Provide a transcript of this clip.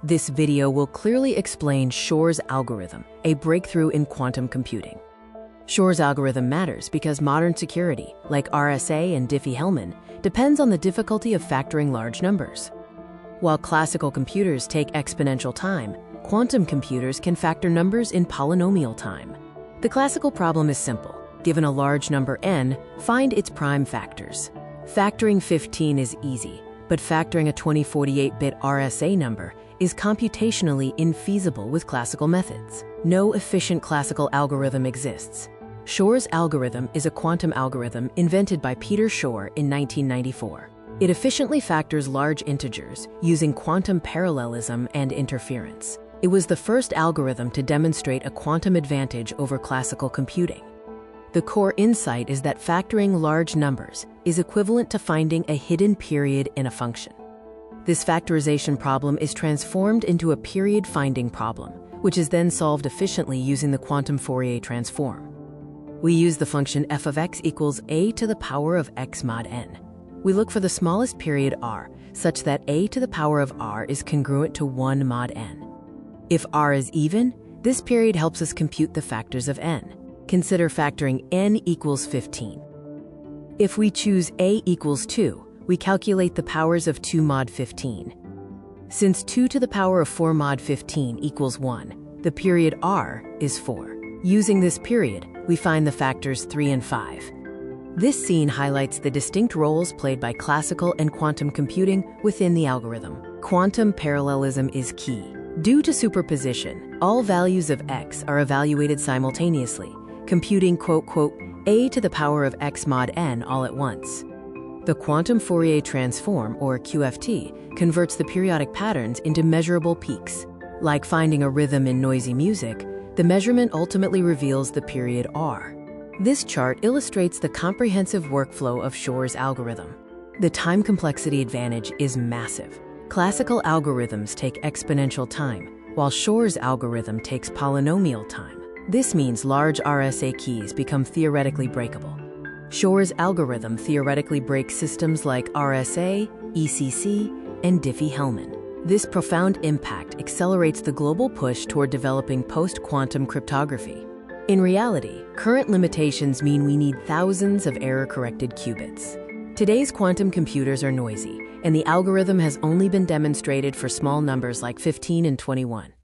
This video will clearly explain Shor's algorithm, a breakthrough in quantum computing. Shor's algorithm matters because modern security, like RSA and Diffie-Hellman, depends on the difficulty of factoring large numbers. While classical computers take exponential time, quantum computers can factor numbers in polynomial time. The classical problem is simple. Given a large number n, find its prime factors. Factoring 15 is easy, but factoring a 2048-bit RSA number is computationally infeasible with classical methods. No efficient classical algorithm exists. Shor's algorithm is a quantum algorithm invented by Peter Shor in 1994. It efficiently factors large integers using quantum parallelism and interference. It was the first algorithm to demonstrate a quantum advantage over classical computing. The core insight is that factoring large numbers is equivalent to finding a hidden period in a function. This factorization problem is transformed into a period-finding problem, which is then solved efficiently using the Quantum Fourier Transform. We use the function f of x equals a to the power of x mod n. We look for the smallest period r, such that a to the power of r is congruent to 1 mod n. If r is even, this period helps us compute the factors of n. Consider factoring n equals 15. If we choose a equals 2, we calculate the powers of 2 mod 15. Since 2 to the power of 4 mod 15 equals 1, the period r is 4. Using this period, we find the factors 3 and 5. This scene highlights the distinct roles played by classical and quantum computing within the algorithm. Quantum parallelism is key. Due to superposition, all values of x are evaluated simultaneously, computing a to the power of x mod n all at once. The Quantum Fourier Transform, or QFT, converts the periodic patterns into measurable peaks. Like finding a rhythm in noisy music, the measurement ultimately reveals the period r. This chart illustrates the comprehensive workflow of Shor's algorithm. The time complexity advantage is massive. Classical algorithms take exponential time, while Shor's algorithm takes polynomial time. This means large RSA keys become theoretically breakable. Shor's algorithm theoretically breaks systems like RSA, ECC, and Diffie-Hellman. This profound impact accelerates the global push toward developing post-quantum cryptography. In reality, current limitations mean we need thousands of error-corrected qubits. Today's quantum computers are noisy, and the algorithm has only been demonstrated for small numbers like 15 and 21.